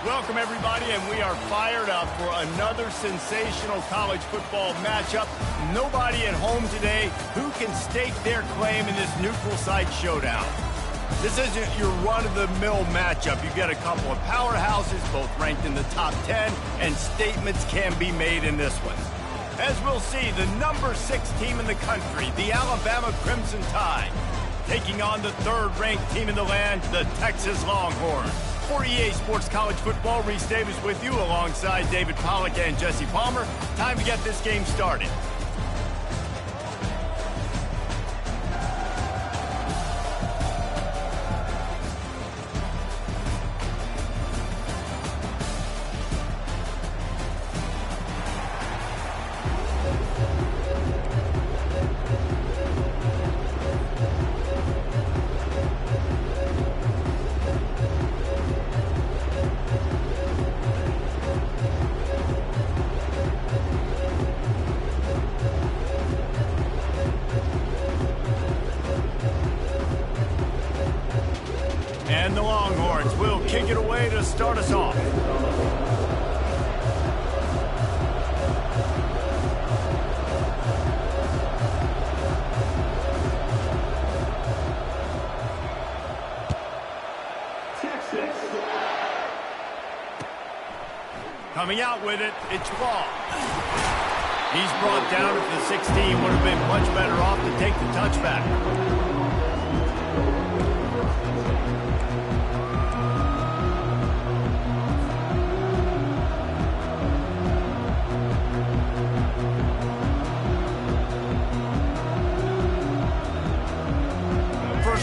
Welcome, everybody, and we are fired up for another sensational college football matchup. Nobody at home today who can stake their claim in this neutral site showdown. This isn't your run-of-the-mill matchup. You've got a couple of powerhouses, both ranked in the top 10, and statements can be made in this one. As we'll see, the number 6 team in the country, the Alabama Crimson Tide, taking on the third-ranked team in the land, the Texas Longhorns. For EA Sports College Football, Reese Davis with you alongside David Pollack and Jesse Palmer. Time to get this game started. And the Longhorns will kick it away to start us off. Coming out with it, it's Law. He's brought down at the 16. Would have been much better off to take the touchback.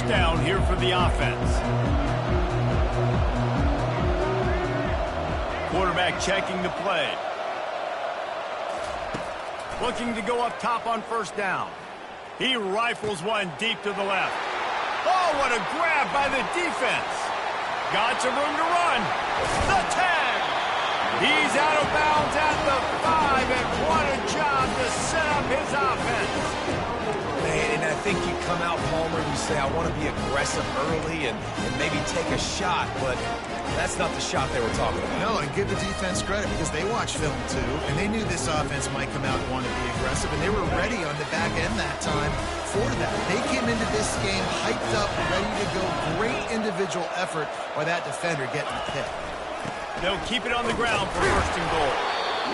Down here for the offense. Quarterback checking the play. Looking to go up top on first down. He rifles one deep to the left. Oh, what a grab by the defense. Got some room to run. The 10. He's out of bounds at the 5, and what a job to set up his offense. And I think you come out, Palmer, and you say, I want to be aggressive early and maybe take a shot, but that's not the shot they were talking about. No, and give the defense credit because they watched film too, and they knew this offense might come out and want to be aggressive, and they were ready on the back end that time for that. They came into this game hyped up, ready to go. Great individual effort by that defender getting the pick. They'll keep it on the ground for first and goal.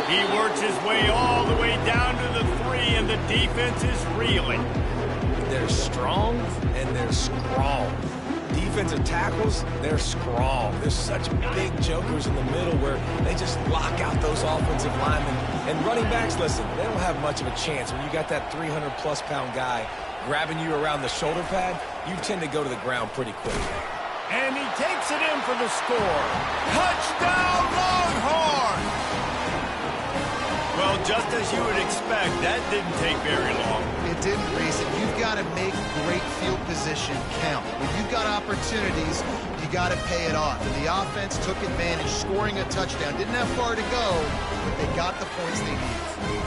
He works his way all the way down to the 3, and the defense is reeling. They're strong, and they're strong. Defensive tackles, they're strong. There's such big jokers in the middle where they just lock out those offensive linemen. And running backs, listen, they don't have much of a chance. When you got that 300-plus pound guy grabbing you around the shoulder pad, you tend to go to the ground pretty quickly. And he takes it in for the score. Touchdown, Longhorns! Well, just as you would expect, that didn't take very long. It didn't, Reese. You've got to make great field position count. When you've got opportunities, you got to pay it off. And the offense took advantage, scoring a touchdown. Didn't have far to go, but they got the points they needed.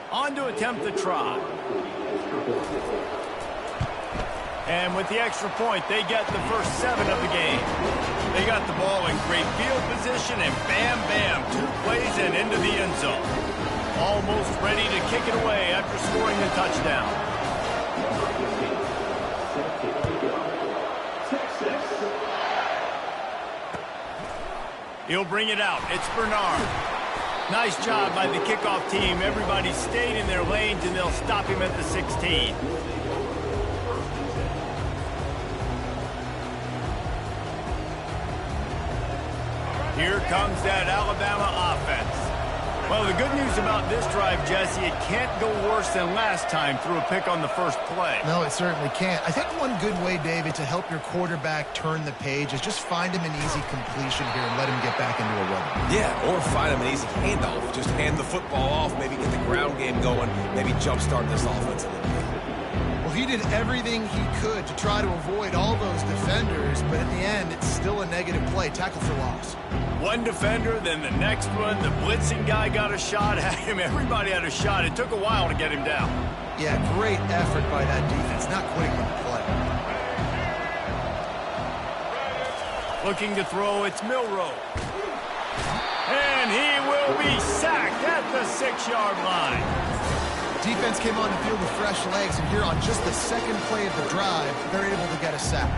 On to attempt the try. And with the extra point, they get the first 7 of the game. They got the ball in great field position, and bam, bam, 2 plays and into the end zone. Almost ready to kick it away after scoring the touchdown. He'll bring it out. It's Bernard. Nice job by the kickoff team. Everybody stayed in their lanes, and they'll stop him at the 16. Here comes that Alabama offense. Well, the good news about this drive, Jesse, it can't go worse than last time through a pick on the first play. No, it certainly can't. I think one good way, David, to help your quarterback turn the page is just find him an easy completion here and let him get back into a rhythm. Yeah, or find him an easy handoff. Just hand the football off, maybe get the ground game going, maybe jumpstart this offense a little bit. Well, he did everything he could to try to avoid all those defenders, but in the end, it's still a negative play. Tackle for loss. One defender, then the next one. The blitzing guy got a shot at him. Everybody had a shot. It took a while to get him down. Yeah, great effort by that defense. Not quitting on the play. Looking to throw, it's Milrow. And he will be sacked at the 6-yard line. Defense came on the field with fresh legs, and here on just the second play of the drive, they're able to get a sack.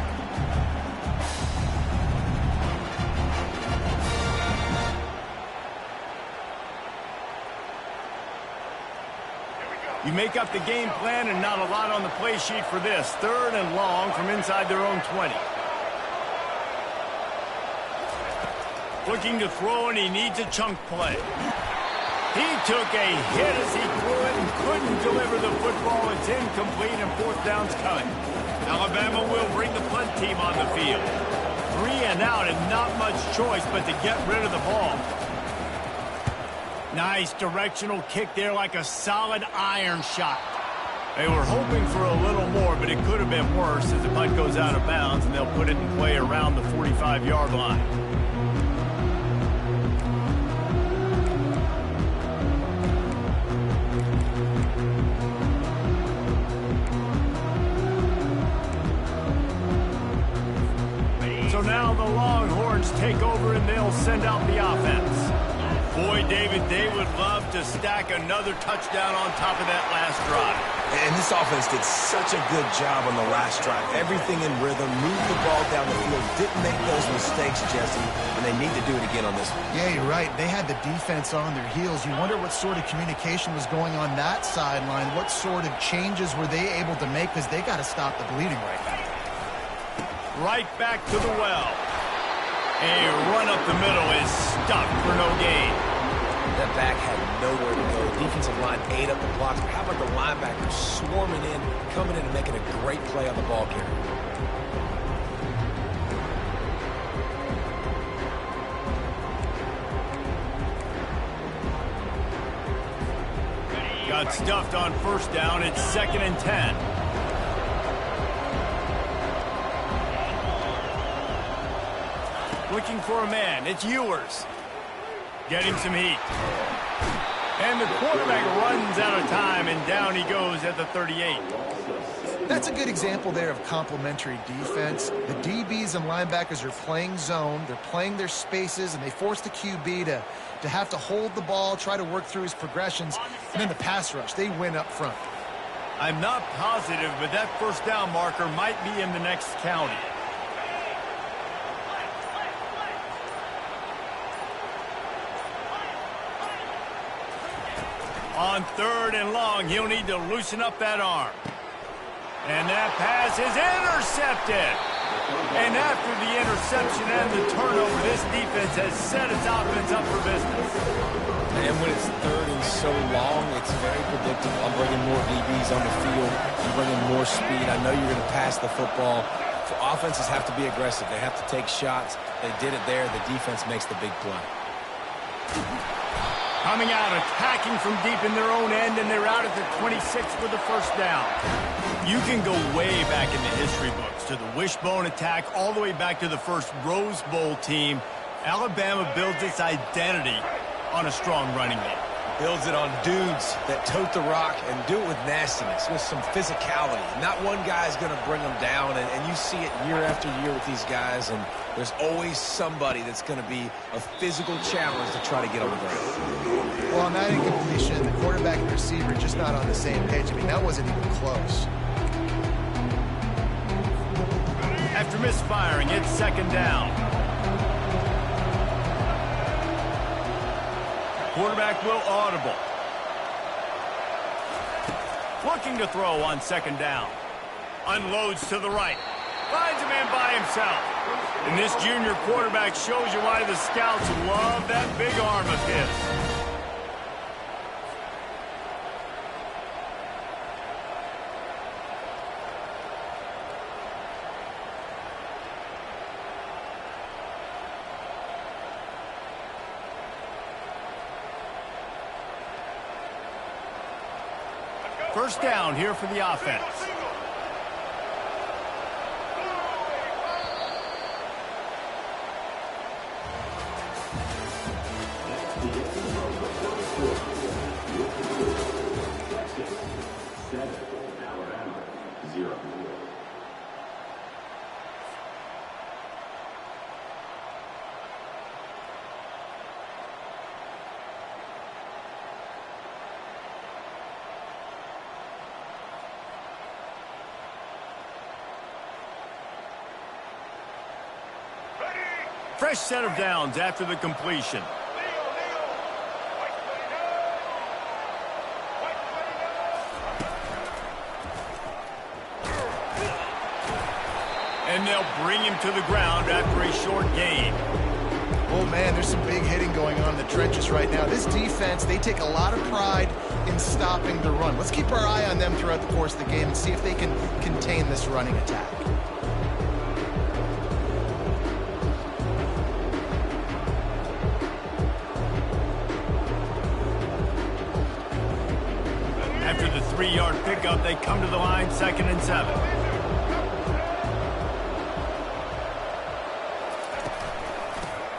You make up the game plan and not a lot on the play sheet for this. 3rd and long from inside their own 20. Looking to throw, and he needs a chunk play. He took a hit as he threw it and couldn't deliver the football. It's incomplete, and 4th down's coming. Alabama will bring the punt team on the field. 3 and out, and not much choice but to get rid of the ball. Nice directional kick there, like a solid iron shot. They were hoping for a little more, but it could have been worse as the punt goes out of bounds, and they'll put it in play around the 45-yard line. So now the Longhorns take over, and they'll send out the offense. Boy, David, they would love to stack another touchdown on top of that last drive. And this offense did such a good job on the last drive. Everything in rhythm, moved the ball down the field, didn't make those mistakes, Jesse, and they need to do it again on this one. Yeah, you're right. They had the defense on their heels. You wonder what sort of communication was going on that sideline. What sort of changes were they able to make, because they got to stop the bleeding right now. Right back to the well. A run up the middle is stuffed for no gain. That back had nowhere to go. Defensive line ate up the blocks. But how about the linebackers swarming in, coming in and making a great play on the ball carrier? Got stuffed on 1st down. It's 2nd and 10. Looking for a man. It's Ewers. Getting some heat. And the quarterback runs out of time, and down he goes at the 38. That's a good example there of complementary defense. The DBs and linebackers are playing zone. They're playing their spaces, and they force the QB to have to hold the ball, try to work through his progressions. And then the pass rush, they win up front. I'm not positive, but that 1st down marker might be in the next county. On 3rd and long, he'll need to loosen up that arm. And that pass is intercepted. And after the interception and the turnover, this defense has set its offense up for business. And when it's 3rd and so long, it's very predictable. I'm bringing more DBs on the field. I'm bringing more speed. I know you're going to pass the football. Offenses have to be aggressive. They have to take shots. They did it there. The defense makes the big play. Coming out, attacking from deep in their own end, and they're out at the 26 with the 1st down. You can go way back in the history books to the wishbone attack, all the way back to the first Rose Bowl team. Alabama builds its identity on a strong running game. Builds it on dudes that tote the rock and do it with nastiness, with some physicality. Not one guy's going to bring them down, and you see it year after year with these guys, and there's always somebody that's going to be a physical challenge to try to get on the ground. Well, on that incompletion, the quarterback and receiver just not on the same page. I mean, that wasn't even close. After misfiring, it's 2nd down. Quarterback will audible. Looking to throw on 2nd down. Unloads to the right. Finds a man by himself. And this junior quarterback shows you why the scouts love that big arm of his. First down here for the offense. Fresh set of downs after the completion. And they'll bring him to the ground after a short gain. Oh, man, there's some big hitting going on in the trenches right now. This defense, they take a lot of pride in stopping the run. Let's keep our eye on them throughout the course of the game and see if they can contain this running attack. After the 3-yard pickup, they come to the line, 2nd and 7.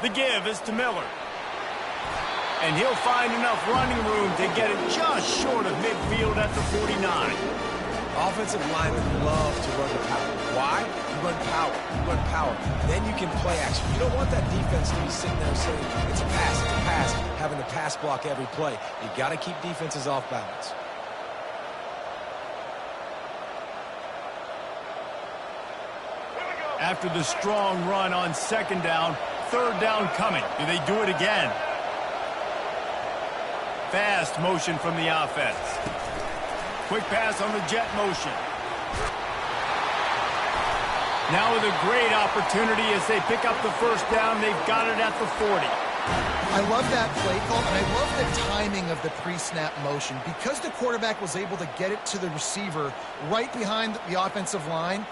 The give is to Miller. And he'll find enough running room to get it just short of midfield at the 49. Offensive linemen love to run the power. Why? You run power. You run power. Then you can play action. You don't want that defense to be sitting there saying, it's a pass, having to pass block every play. You got to keep defenses off balance. After the strong run on 2nd down, 3rd down coming. Do they do it again? Fast motion from the offense. Quick pass on the jet motion. Now with a great opportunity as they pick up the 1st down. They've got it at the 40. I love that play call, and I love the timing of the pre-snap motion. Because the quarterback was able to get it to the receiver right behind the offensive line,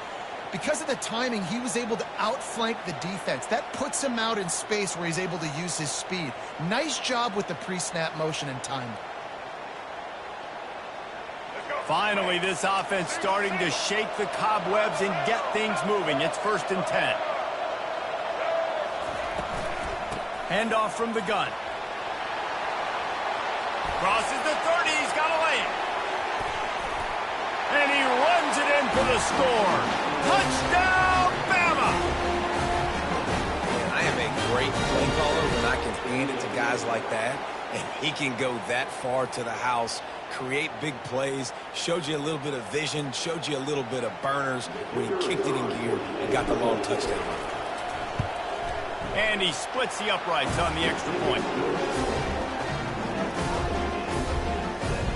because of the timing, he was able to outflank the defense. That puts him out in space where he's able to use his speed. Nice job with the pre-snap motion and timing. Finally, this offense starting to shake the cobwebs and get things moving. It's 1st and 10. Handoff from the gun. Crosses the 30. He's got a lane. And he runs it in for the score. Touchdown, Bama! Man, I am a great play caller when I can hand it to guys like that, and he can go that far to the house, create big plays, showed you a little bit of vision, showed you a little bit of burners when he kicked it in gear and got the long touchdown. And he splits the uprights on the extra point.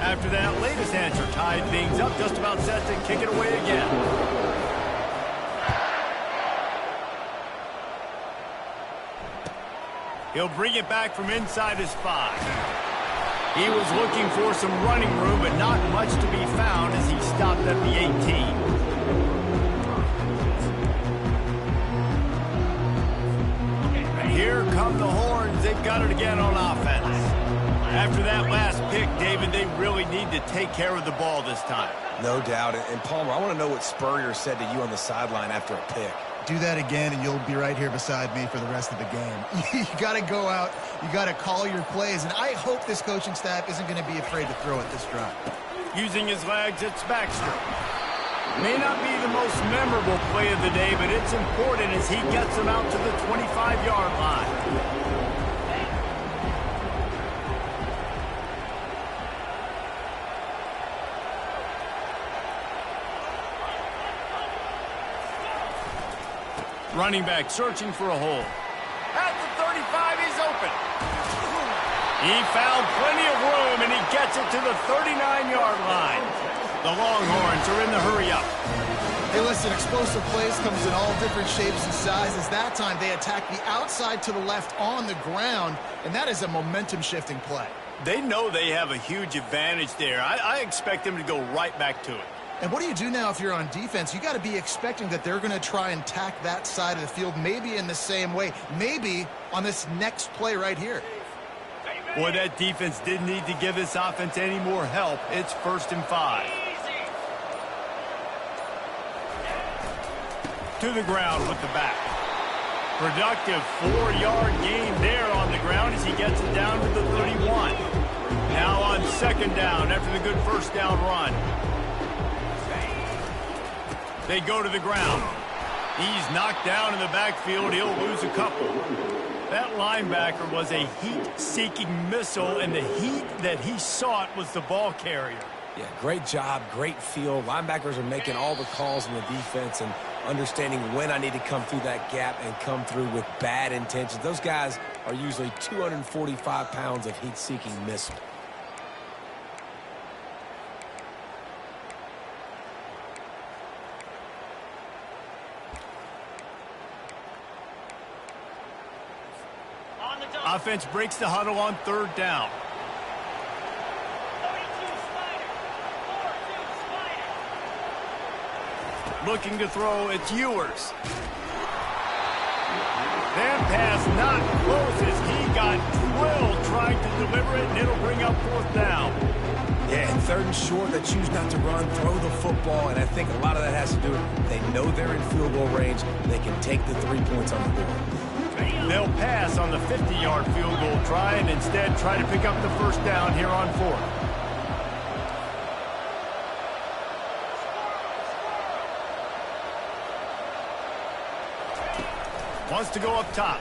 After that latest answer tied things up, just about set to kick it away again. He'll bring it back from inside his 5. He was looking for some running room, but not much to be found as he stopped at the 18. And here come the horns. They've got it again on offense. After that last pick, David, they really need to take care of the ball this time. No doubt. And Palmer, I want to know what Spurrier said to you on the sideline after a pick. Do that again, and you'll be right here beside me for the rest of the game. You got to go out. You got to call your plays, and I hope this coaching staff isn't going to be afraid to throw it this drive. Using his legs, it's Baxter. May not be the most memorable play of the day, but it's important as he gets them out to the 25-yard line. Running back searching for a hole. At the 35, he's open. He found plenty of room, and he gets it to the 39-yard line. The Longhorns are in the hurry-up. Hey, listen, explosive plays comes in all different shapes and sizes. That time, they attack the outside to the left on the ground, and that is a momentum-shifting play. They know they have a huge advantage there. I expect them to go right back to it. And what do you do now if you're on defense? You got to be expecting that they're going to try and tack that side of the field, maybe in the same way, maybe on this next play right here. Boy, that defense didn't need to give this offense any more help. It's 1st and 5. To the ground with the back. Productive 4-yard gain there on the ground as he gets it down to the 31. Now on 2nd down after the good 1st down run. They go to the ground. He's knocked down in the backfield. He'll lose a couple. That linebacker was a heat-seeking missile, and the heat that he sought was the ball carrier. Yeah, great job, great feel. Linebackers are making all the calls in the defense and understanding when I need to come through that gap and come through with bad intentions. Those guys are usually 245 pounds of heat-seeking missile. Offense breaks the huddle on third down. Looking to throw, it's Ewers. That pass not close as he got drilled trying to deliver it, and it'll bring up fourth down. Yeah, and third and short, they choose not to run, throw the football, and I think a lot of that has to do with they know they're in field goal range. They can take the 3 points on the board. They'll pass on the 50-yard field goal try and instead try to pick up the first down here on fourth. Wants to go up top.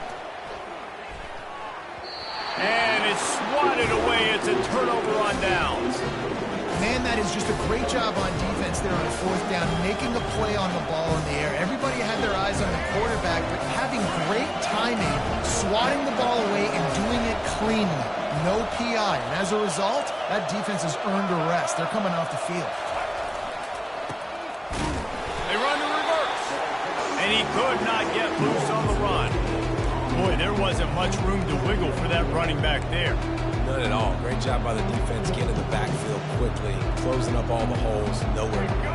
And it's swatted away. It's a turnover on downs. Man, that is just a great job on defense there on fourth down, making a play on the ball in the air. Everybody had their eyes on the quarterback, but having great timing, swatting the ball away and doing it cleanly. No PI. And as a result, that defense has earned a rest. They're coming off the field. They run to reverse. And he could not get loose on the run. Boy, there wasn't much room to wiggle for that running back there. None at all. Great job by the defense getting in the backfield quickly, closing up all the holes, nowhere to go.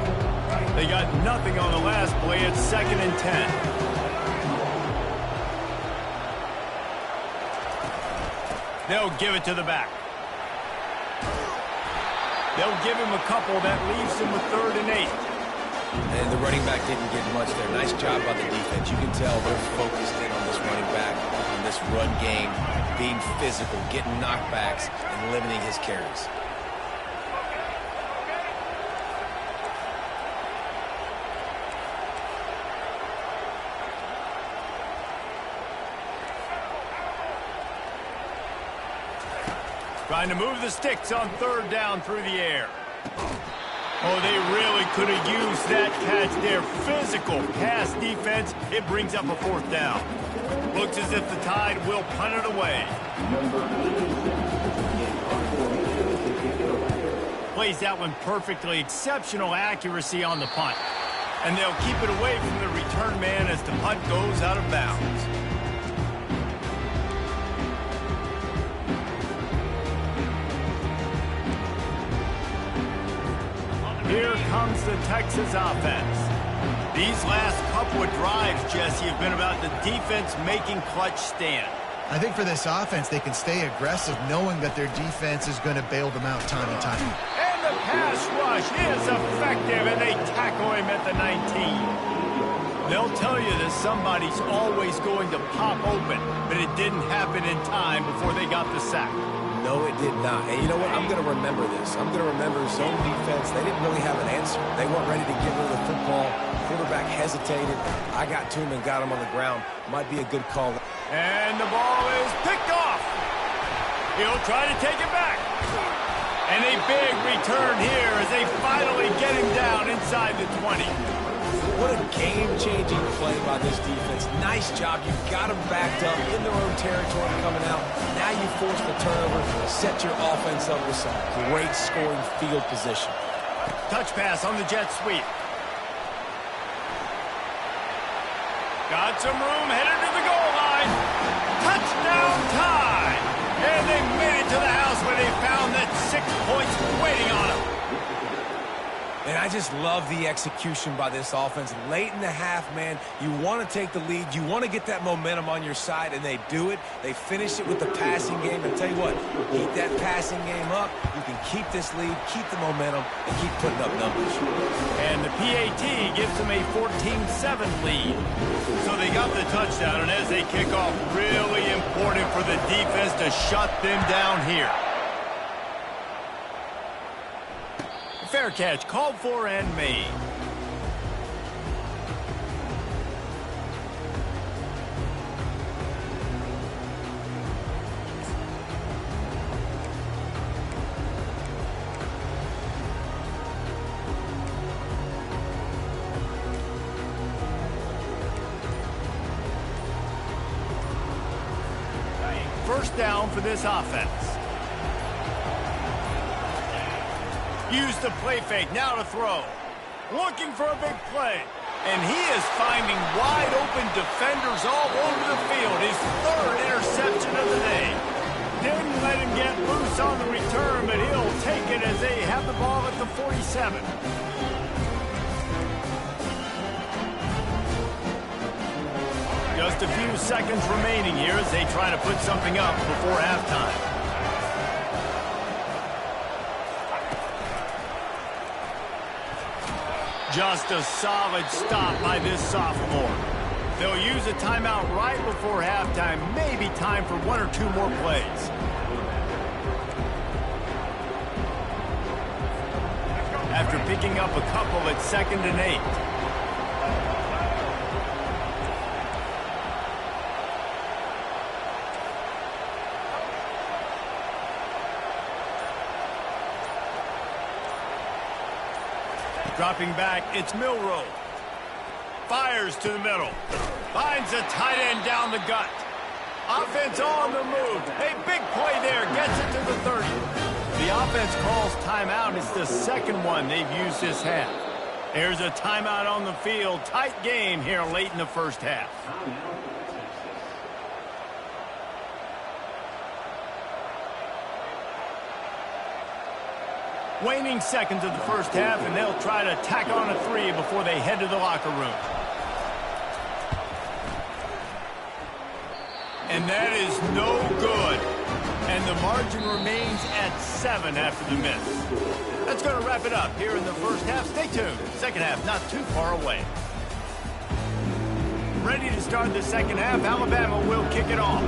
They got nothing on the last play. It's 2nd and 10. They'll give it to the back. They'll give him a couple. That leaves him with 3rd and 8. And the running back didn't get much there. Nice job by the defense. You can tell they're focused in on this running back, on this run game, being physical, getting knockbacks, and limiting his carries. Trying to move the sticks on 3rd down through the air. Oh, they really could have used that catch there. Physical pass defense. It brings up a 4th down. Looks as if the Tide will punt it away. Plays that one perfectly. Exceptional accuracy on the punt. And they'll keep it away from the return man as the punt goes out of bounds. Here comes the Texas offense. These last couple of drives, Jesse, have been about the defense making clutch stand. I think for this offense, they can stay aggressive knowing that their defense is going to bail them out time and time. And the pass rush is effective, and they tackle him at the 19. They'll tell you that somebody's always going to pop open, but it didn't happen in time before they got the sack. No, it did not. And you know what? I'm going to remember this. I'm going to remember zone defense. They didn't really have an answer. They weren't ready to get rid of the football. Quarterback hesitated. I got to him and got him on the ground. Might be a good call. And the ball is picked off. He'll try to take it back. And a big return here as they finally get him down inside the 20. What a game-changing play by this defense. Nice job. You got them backed up in their own territory coming out. Now you force the turnover, set your offense up with some great scoring field position. Touch pass on the jet sweep. Got some room, headed to the goal line. Touchdown time! And they made it to the house where they found that 6 points waiting on them. And I just love the execution by this offense. Late in the half, man, you want to take the lead. You want to get that momentum on your side, and they do it. They finish it with the passing game. And tell you what, keep that passing game up. You can keep this lead, keep the momentum, and keep putting up numbers. And the PAT gives them a 14-7 lead. So they got the touchdown, and as they kick off, really important for the defense to shut them down here. Fair catch, called for and made. first down for this offense. Use the play fake, now to throw. Looking for a big play. And he is finding wide open defenders all over the field. His third interception of the day. Didn't let him get loose on the return, but he'll take it as they have the ball at the 47. Just a few seconds remaining here as they try to put something up before halftime. Just a solid stop by this sophomore. They'll use a timeout right before halftime. Maybe time for one or two more plays. After picking up a couple at 2nd and 8. Dropping back, it's Milrow. Fires to the middle. Finds a tight end down the gut. Offense on the move. A big play there. Gets it to the 30. The offense calls timeout. It's the second one they've used this half. There's a timeout on the field. Tight game here late in the first half. Waning seconds of the first half, and they'll try to tack on a 3 before they head to the locker room. And that is no good. And the margin remains at 7 after the miss. That's going to wrap it up here in the first half. Stay tuned. Second half not too far away. Ready to start the second half. Alabama will kick it off.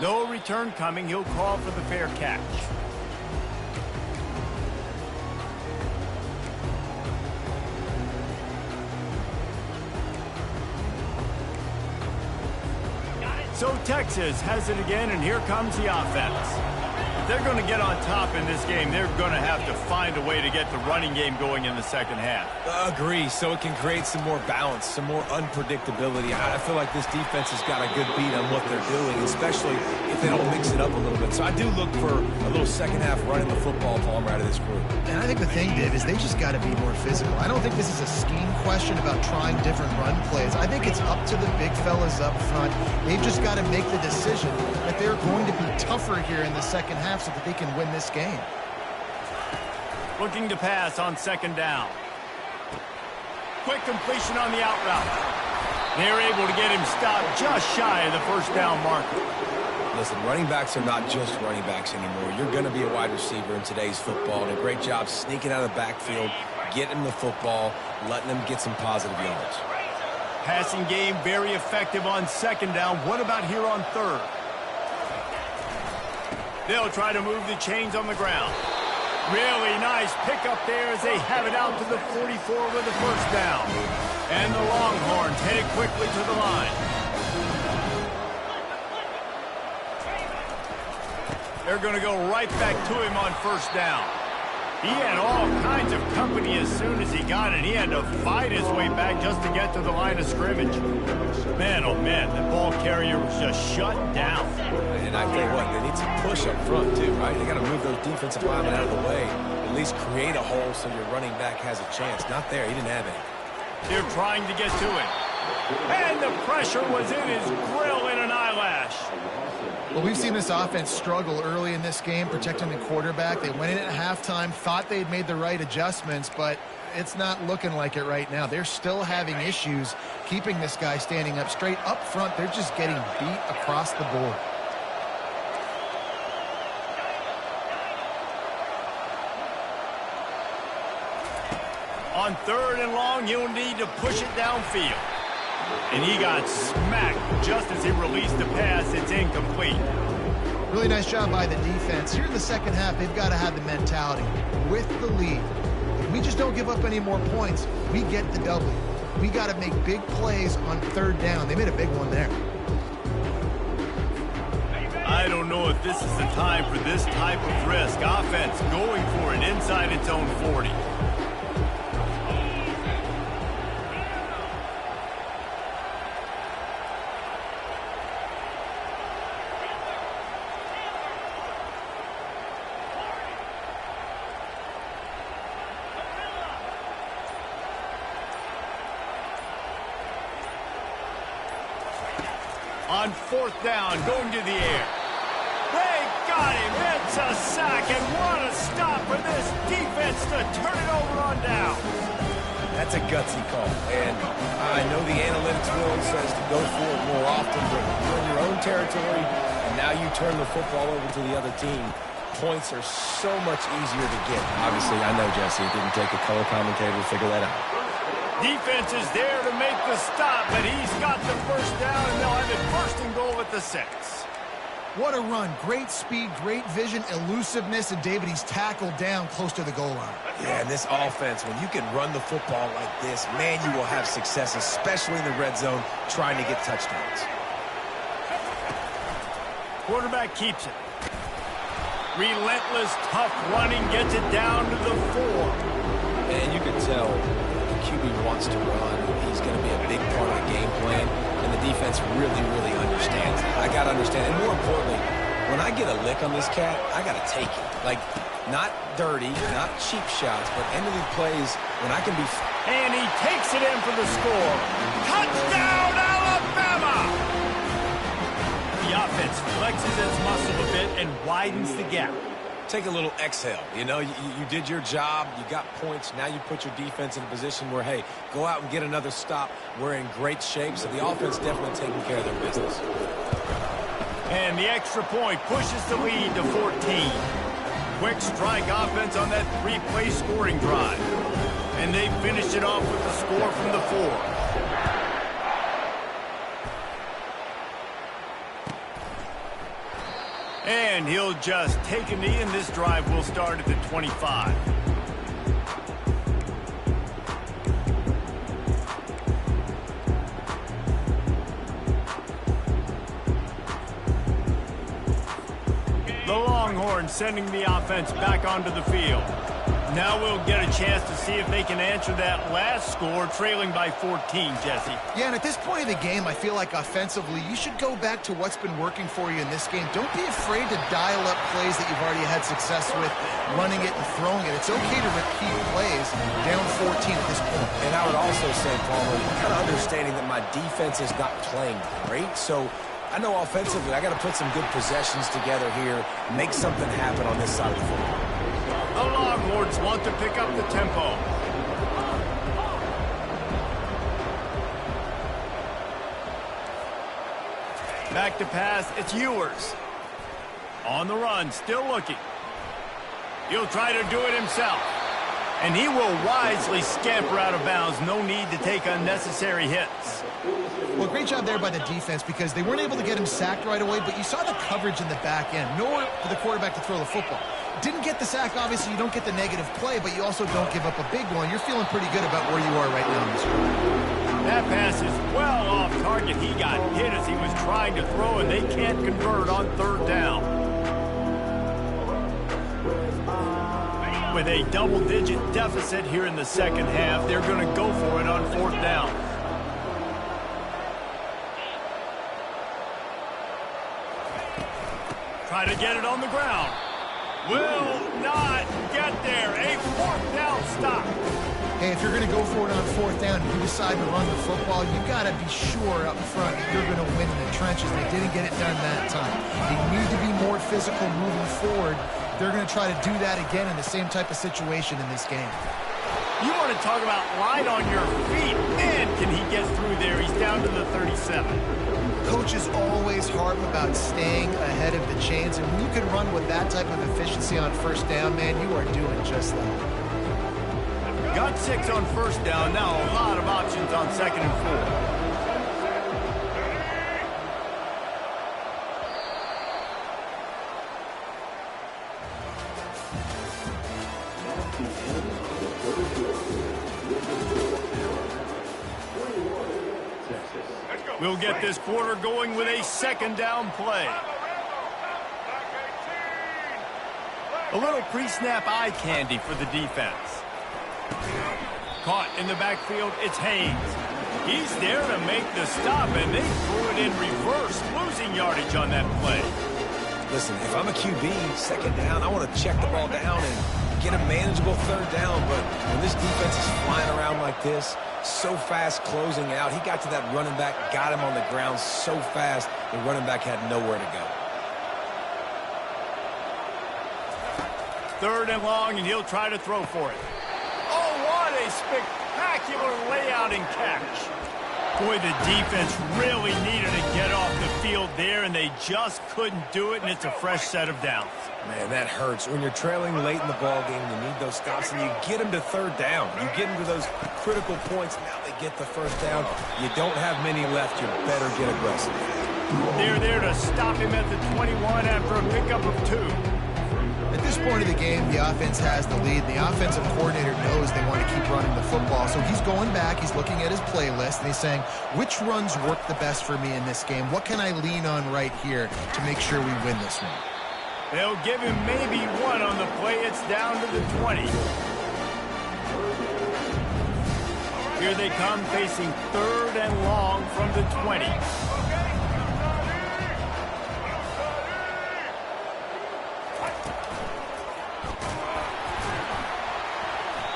No return coming. He'll call for the fair catch. So Texas has it again, and here comes the offense. If they're going to get on top in this game, they're going to have to find a way to get the running game going in the second half. Agree, so it can create some more balance, some more unpredictability. I feel like this defense has got a good beat on what they're doing, especially if they don't mix it up a little bit. So I do look for a little second half running the football Palmer out of this group. And I think the thing, Dave, is they just got to be more physical. I don't think this is a scheme question about trying different run plays. I think it's up to the big fellas up front. They've just got to make the decision that they're going to be tougher here in the second half so that they can win this game. Looking to pass on second down. Quick completion on the out route. They're able to get him stopped just shy of the first down marker. Listen, running backs are not just running backs anymore. You're going to be a wide receiver in today's football. And a great job sneaking out of the backfield, getting the football, letting them get some positive yards. Passing game very effective on second down. What about here on third? They'll try to move the chains on the ground. Really nice pickup there as they have it out to the 44 with the first down. And the Longhorns headed quickly to the line. They're going to go right back to him on first down. He had all kinds of company as soon as he got it. He had to fight his way back just to get to the line of scrimmage. Man, oh man, the ball carrier was just shut down. And I tell you what, they need some push up front too, right? They got to move those defensive linemen out of the way. At least create a hole so your running back has a chance. Not there. He didn't have any. They're trying to get to him. And the pressure was in his grill in an eyelash. Well, we've seen this offense struggle early in this game, protecting the quarterback. They went in at halftime, thought they'd made the right adjustments, but it's not looking like it right now. They're still having issues keeping this guy standing up straight. Up front, they're just getting beat across the board. On third and long, you'll need to push it downfield. And he got smacked just as he released the pass. It's incomplete. Really nice job by the defense. Here in the second half, they've got to have the mentality with the lead. If we just don't give up any more points, we get the W. We got to make big plays on third down. They made a big one there. I don't know if this is the time for this type of risk. Offense going for it inside its own 40. On 4th down, going to the air. They got him. It's a sack, and what a stop for this defense to turn it over on down. That's a gutsy call, and I know the analytics world says to go for it more often, but you're in your own territory, and now you turn the football over to the other team. Points are so much easier to get. Obviously, I know, Jesse, it didn't take a color commentator to figure that out. Defense is there to make the stop, but he's got the first down, and they'll have it first and goal at the 6. What a run. Great speed, great vision, elusiveness, and David, he's tackled down close to the goal line. Yeah, and this offense, when you can run the football like this, man, you will have success, especially in the red zone, trying to get touchdowns. Quarterback keeps it. Relentless, tough running, gets it down to the 4. And you can tell the QB wants to run. He's going to be a big part of the game plan, and the defense really, really understands that. I got to understand, and more importantly, when I get a lick on this cat, I got to take it. Like, not dirty, not cheap shots, but end of the plays when I can be... And he takes it in for the score. Touchdown, Alabama! The offense flexes its muscle a bit and widens the gap. Take a little exhale. You know, you did your job. You got points. Now you put your defense in a position where, hey, go out and get another stop. We're in great shape, so the offense definitely taking care of their business. And the extra point pushes the lead to 14. Quick strike offense on that 3-play scoring drive. And they finished it off with the score from the 4. And he'll just take a knee, and this drive will start at the 25. The Longhorns sending the offense back onto the field. Now we'll get a chance to see if they can answer that last score, trailing by 14, Jesse. Yeah, and at this point in the game, I feel like offensively, you should go back to what's been working for you in this game. Don't be afraid to dial up plays that you've already had success with, running it and throwing it. It's okay to repeat plays down 14 at this point. And I would also say, Palmer, kind of understanding that my defense is not playing great, so I know offensively I got to put some good possessions together here, make something happen on this side of the football. The Longhorns want to pick up the tempo. Back to pass, it's Ewers. On the run, still looking. He'll try to do it himself. And he will wisely scamper out of bounds. No need to take unnecessary hits. Well, great job there by the defense because they weren't able to get him sacked right away, but you saw the coverage in the back end. Nowhere for the quarterback to throw the football. Didn't get the sack, obviously you don't get the negative play, but you also don't give up a big one. You're feeling pretty good about where you are right now in this game. That pass is well off target. He got hit as he was trying to throw, and they can't convert on 3rd down. With a double-digit deficit here in the second half, they're going to go for it on 4th down. Try to get it on the ground. Will not get there. A 4th down stop. Hey, if you're going to go for it on 4th down and you decide to run the football, you got to be sure up front that you're going to win in the trenches. They didn't get it done that time. They need to be more physical moving forward. They're going to try to do that again in the same type of situation in this game. You want to talk about light on your feet. Man, can he get through there. He's down to the 37. Coaches always harp about staying ahead of the chains, and when you can run with that type of efficiency on 1st down, man, you are doing just that. Got 6 on 1st down. Now a lot of options on 2nd and 4. We'll get this quarter going with a 2nd down play. A little pre-snap eye candy for the defense. Caught in the backfield, it's Haynes. He's there to make the stop, and they threw it in reverse, losing yardage on that play. Listen, if I'm a QB, 2nd down, I want to check the ball down and get a manageable 3rd down, but when this defense is flying around like this, so fast closing out. He got to that running back, got him on the ground so fast, the running back had nowhere to go. 3rd and long, and he'll try to throw for it. Oh, what a spectacular layout and catch. Boy, the defense really needed to get off the field there, and they just couldn't do it, and it's a fresh set of downs. Man, that hurts. When you're trailing late in the ball game, you need those stops, and you get them to 3rd down. You get them to those critical points. Now they get the 1st down. You don't have many left. You better get aggressive. They're there to stop him at the 21 after a pickup of 2. At this point of the game, the offense has the lead. The offensive coordinator knows they want to keep running the football. So he's going back, he's looking at his playlist, and he's saying, which runs work the best for me in this game? What can I lean on right here to make sure we win this one? They'll give him maybe 1 on the play. It's down to the 20. Here they come, facing 3rd and long from the 20.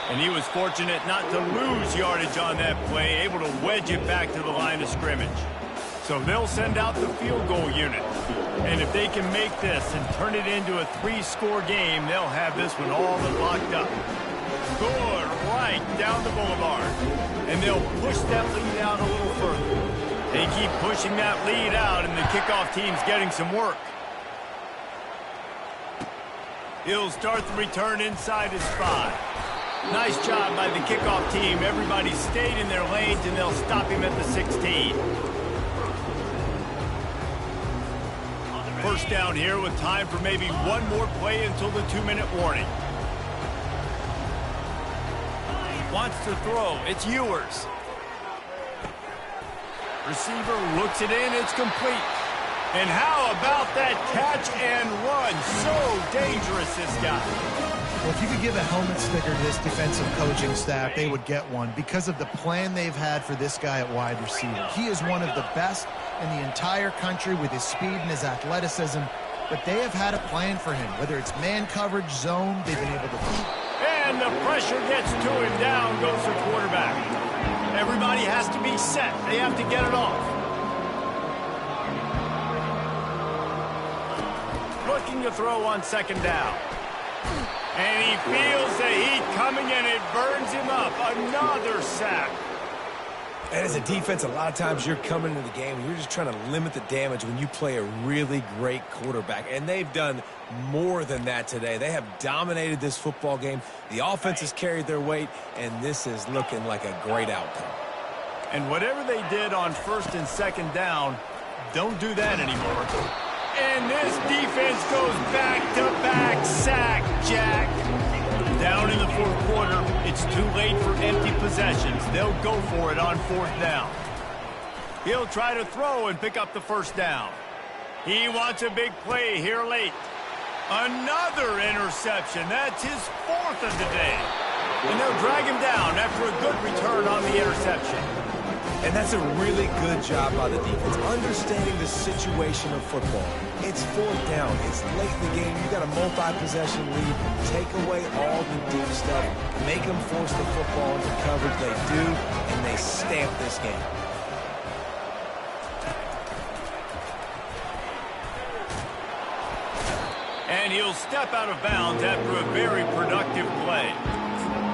And he was fortunate not to lose yardage on that play, able to wedge it back to the line of scrimmage. So they'll send out the field goal unit. And if they can make this and turn it into a 3-score game, they'll have this one all but locked up. Good, right down the boulevard. And they'll push that lead out a little further. They keep pushing that lead out, and the kickoff team's getting some work. He'll start the return inside his 5. Nice job by the kickoff team. Everybody stayed in their lanes, and they'll stop him at the 16. 1st down here with time for maybe 1 more play until the 2-minute warning. Wants to throw. It's Ewers. Receiver looks it in. It's complete. And how about that catch and run? So dangerous, this guy. Well, if you could give a helmet sticker to this defensive coaching staff, they would get one because of the plan they've had for this guy at wide receiver. He is one of the best in the entire country with his speed and his athleticism, but they have had a plan for him. Whether it's man coverage, zone, they've been able to do it. And the pressure gets to him. Down goes the quarterback. Everybody has to be set. They have to get it off. Looking to throw on 2nd down. And he feels the heat coming, and it burns him up. Another sack. And as a defense, a lot of times you're coming into the game and you're just trying to limit the damage when you play a really great quarterback. And they've done more than that today. They have dominated this football game. The offense has carried their weight, and this is looking like a great outcome. And whatever they did on 1st and 2nd down, don't do that anymore. And this defense goes back-to-back sack, Jack. Down in the 4th quarter, it's too late for empty possessions. They'll go for it on 4th down. He'll try to throw and pick up the 1st down. He wants a big play here late. Another interception. That's his 4th of the day. And they'll drag him down after a good return on the interception. And that's a really good job by the defense, understanding the situation of football. It's 4th down. It's late in the game. You got a multi-possession lead. Take away all the deep stuff. Make them force the football into coverage. They do, and they stamp this game. And he'll step out of bounds after a very productive play.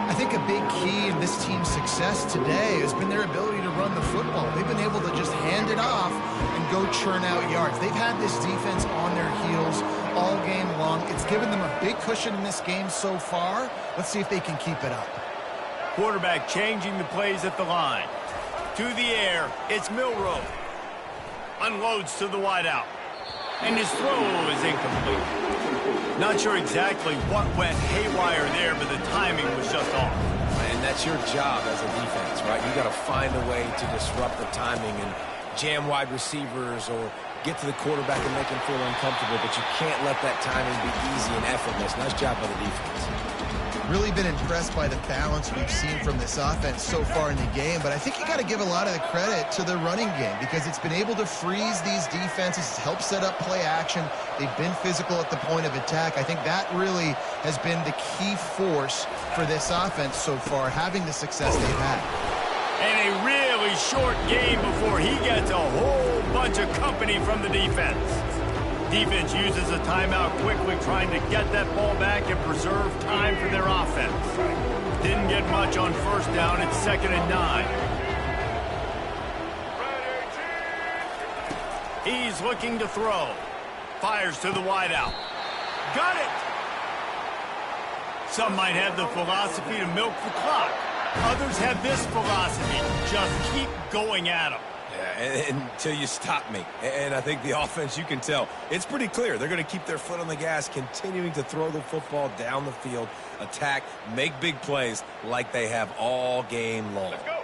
I think a big key in this team's success today has been their ability to run the football. They've been able to just hand it off and go churn out yards. They've had this defense on their heels all game long. It's given them a big cushion in this game so far. Let's see if they can keep it up. Quarterback changing the plays at the line. To the air, it's Milroe. Unloads to the wideout. And his throw is incomplete. Not sure exactly what went haywire there, but the timing was just off. And that's your job as a defense, right? You got to find a way to disrupt the timing and jam wide receivers or get to the quarterback and make him feel uncomfortable, but you can't let that timing be easy and effortless. Nice job by the defense. Really been impressed by the balance we've seen from this offense so far in the game, but I think you got to give a lot of the credit to the running game because it's been able to freeze these defenses, help set up play action. They've been physical at the point of attack. I think that really has been the key force for this offense so far, having the success they've had. And a really short game before he gets a whole bunch of company from the defense. Defense uses a timeout quickly, trying to get that ball back and preserve time for their offense. Didn't get much on first down. It's 2nd and 9. He's looking to throw. Fires to the wideout. Got it! Some might have the philosophy to milk the clock. Others have this philosophy. Just keep going at them. Yeah, until you stop me. And I think the offense, you can tell, it's pretty clear. They're going to keep their foot on the gas, continuing to throw the football down the field, attack, make big plays like they have all game long. Let's go.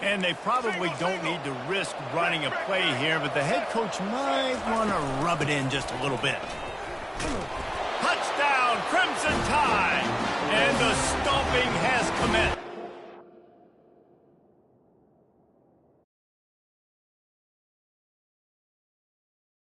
And they probably don't need to risk running a play here, but the head coach might want to rub it in just a little bit. Touchdown, Crimson Tide! And the stomping has commenced.